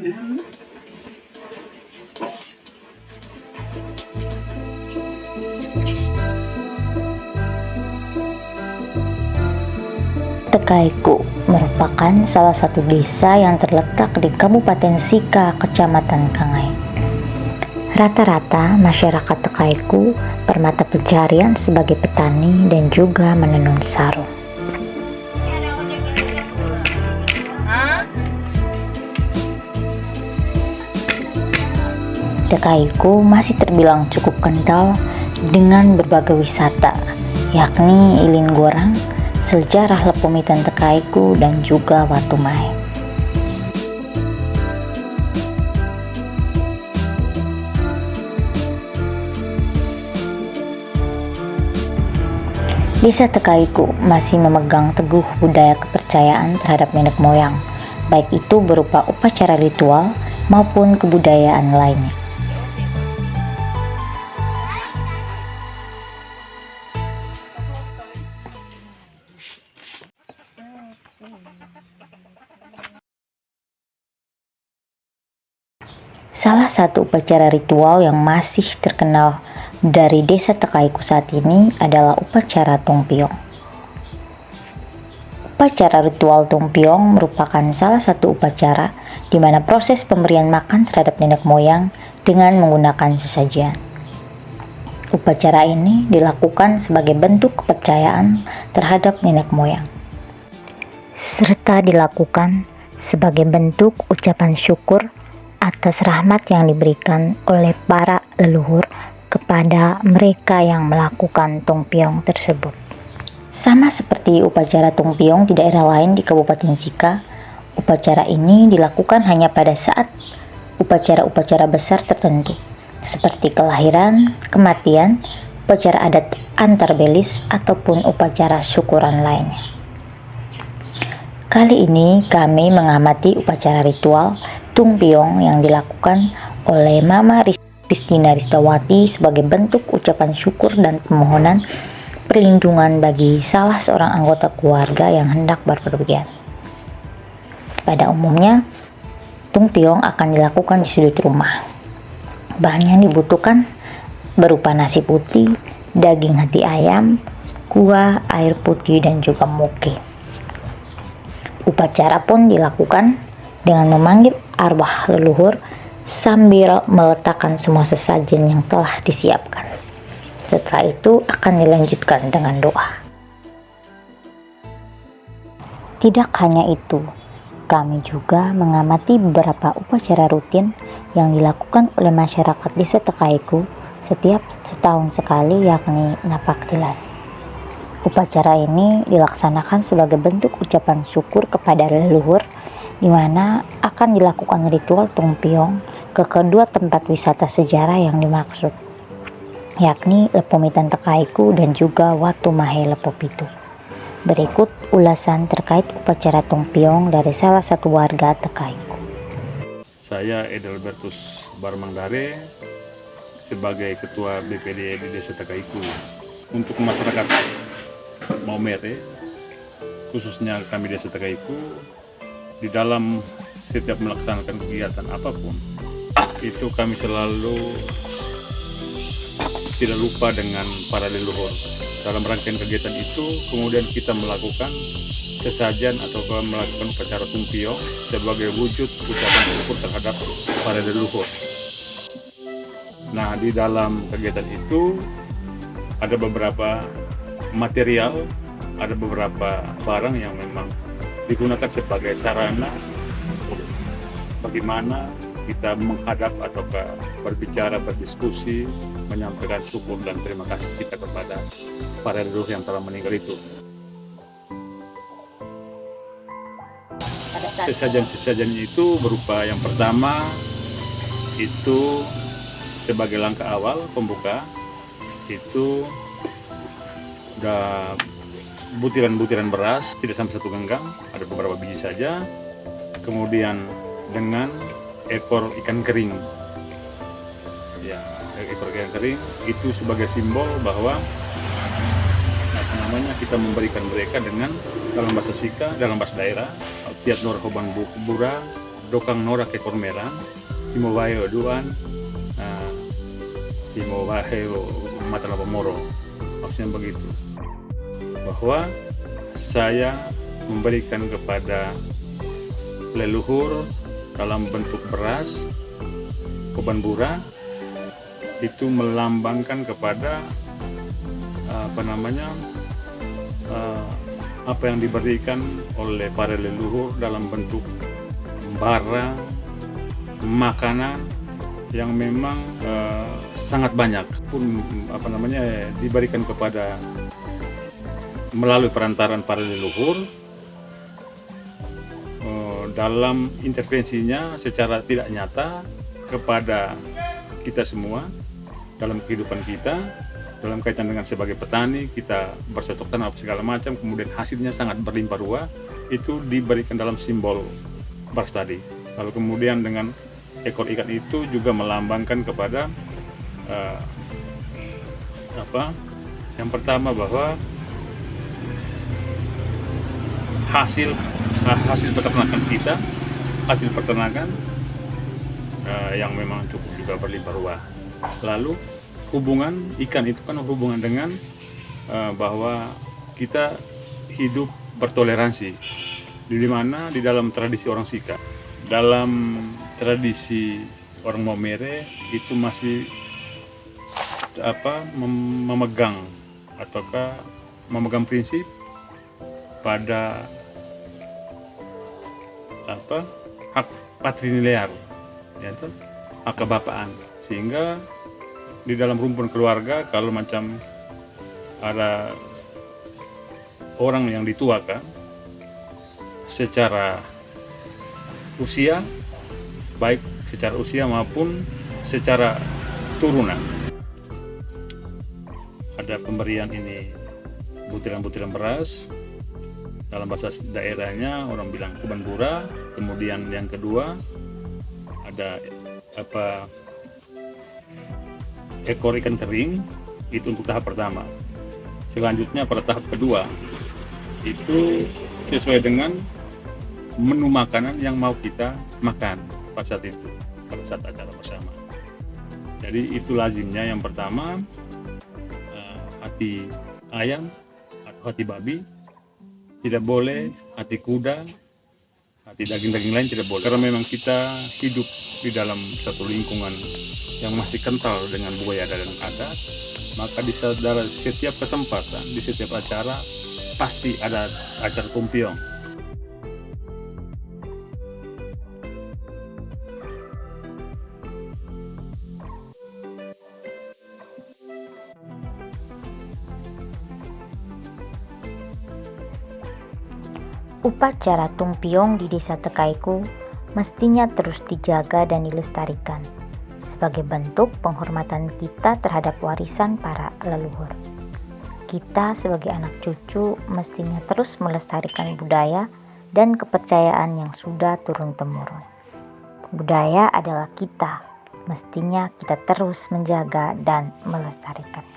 Tekaiku merupakan salah satu desa yang terletak di Kabupaten Sika, Kecamatan Kangai. Rata-rata masyarakat Tekaiku bermata pencarian sebagai petani dan juga menenun sarung. Tekaiku masih terbilang cukup kental dengan berbagai wisata, yakni Ilin Gorang, sejarah Lepomitan Tekaiku, dan juga Watumahe. Desa Tekaiku masih memegang teguh budaya kepercayaan terhadap nenek moyang, baik itu berupa upacara ritual maupun kebudayaan lainnya. Salah satu upacara ritual yang masih terkenal dari desa Tekaiku saat ini adalah upacara Tungpiong. Upacara ritual Tungpiong merupakan salah satu upacara di mana proses pemberian makan terhadap nenek moyang dengan menggunakan sesajian. Upacara ini dilakukan sebagai bentuk kepercayaan terhadap nenek moyang, serta dilakukan sebagai bentuk ucapan syukur atas rahmat yang diberikan oleh para leluhur kepada mereka yang melakukan Tungpiong tersebut. Sama seperti upacara Tungpiong di daerah lain di Kabupaten Sika, upacara ini dilakukan hanya pada saat upacara-upacara besar tertentu, seperti kelahiran, kematian, upacara adat antar belis, ataupun upacara syukuran lainnya. Kali ini kami mengamati upacara ritual Tungpiong yang dilakukan oleh Mama Ristina Ristawati sebagai bentuk ucapan syukur dan permohonan perlindungan bagi salah seorang anggota keluarga yang hendak berpergian. Pada umumnya, Tungpiong akan dilakukan di sudut rumah. Bahan yang dibutuhkan berupa nasi putih, daging hati ayam, kuah, air putih, dan juga muke. Upacara pun dilakukan dengan memanggil arwah leluhur sambil meletakkan semua sesajen yang telah disiapkan. Setelah itu akan dilanjutkan dengan doa. Tidak hanya itu, kami juga mengamati beberapa upacara rutin yang dilakukan oleh masyarakat desa Tekaiku setiap setahun sekali, yakni Napak Tilas. Upacara ini dilaksanakan sebagai bentuk ucapan syukur kepada leluhur, di mana akan dilakukan ritual Tungpiong ke kedua tempat wisata sejarah yang dimaksud, yakni Lepomitan Tekaiku dan juga Watumahe Lepopitu. Berikut ulasan terkait upacara Tungpiong dari salah satu warga Tekaiku. Saya Edelbertus Barmangdare sebagai Ketua BPD di Desa Tekaiku. Untuk masyarakat Maumere, khususnya kami Desa Tekaiku, di dalam setiap melaksanakan kegiatan apapun, itu kami selalu tidak lupa dengan para leluhur. Dalam rangkaian kegiatan itu, kemudian kita melakukan sesajen atau melakukan upacara Tungpiong sebagai wujud ucapan syukur terhadap para leluhur. Nah, di dalam kegiatan itu ada beberapa material, ada beberapa barang yang memang digunakan sebagai sarana bagaimana kita menghadap atau berbicara, berdiskusi, menyampaikan syukur dan terima kasih kita kepada para leluhur yang telah meninggal itu. Sesajen-sesajen itu berupa yang pertama itu sebagai langkah awal pembuka, itu udah butiran-butiran beras, tidak sampai 1 genggam, ada beberapa biji saja. Kemudian dengan ekor ikan kering, ya, ekor ikan kering itu sebagai simbol bahwa kita memberikan mereka dengan dalam bahasa Sika, dalam bahasa daerah, tiat nur hoban bura, dokang norak ekor merah, himobayo duan, himobayo mata laba moro. Maksudnya begitu, bahwa saya memberikan kepada leluhur dalam bentuk beras, Koban Bura, itu melambangkan kepada apa yang diberikan oleh para leluhur dalam bentuk barang, makanan yang memang sangat banyak pun diberikan kepada melalui perantaran para leluhur dalam intervensinya secara tidak nyata kepada kita semua dalam kehidupan kita, dalam kaitan dengan sebagai petani kita bercocok tanam segala macam, kemudian hasilnya sangat berlimpah ruah, itu diberikan dalam simbol beras tadi. Lalu kemudian dengan ekor ikan itu juga melambangkan kepada yang pertama bahwa hasil peternakan kita, hasil peternakan yang memang cukup juga berlimpah ruah. Lalu hubungan ikan itu kan hubungan dengan bahwa kita hidup bertoleransi, di mana di dalam tradisi orang Sika, dalam tradisi orang Maumere itu masih memegang prinsip pada hak patrilinear, yaitu hak kebapaan, sehingga di dalam rumpun keluarga kalau macam ada orang yang dituakan secara usia, baik secara usia maupun secara turunan, ada pemberian ini butiran-butiran beras, dalam bahasa daerahnya orang bilang Koban Bura. Kemudian yang kedua ada ekor ikan kering, itu untuk tahap pertama. Selanjutnya pada tahap kedua itu sesuai dengan menu makanan yang mau kita makan pada saat itu, pada saat acara bersama. Jadi itu lazimnya yang pertama hati ayam atau hati babi, tidak boleh hati kuda, hati daging-daging lain tidak boleh, karena memang kita hidup di dalam satu lingkungan yang masih kental dengan budaya dan adat. Maka di setiap kesempatan, di setiap acara pasti ada acara tumpiong. Upacara tumpiong di desa Tekaiku mestinya terus dijaga dan dilestarikan sebagai bentuk penghormatan kita terhadap warisan para leluhur. Kita sebagai anak cucu mestinya terus melestarikan budaya dan kepercayaan yang sudah turun-temurun. Budaya adalah kita, mestinya kita terus menjaga dan melestarikan.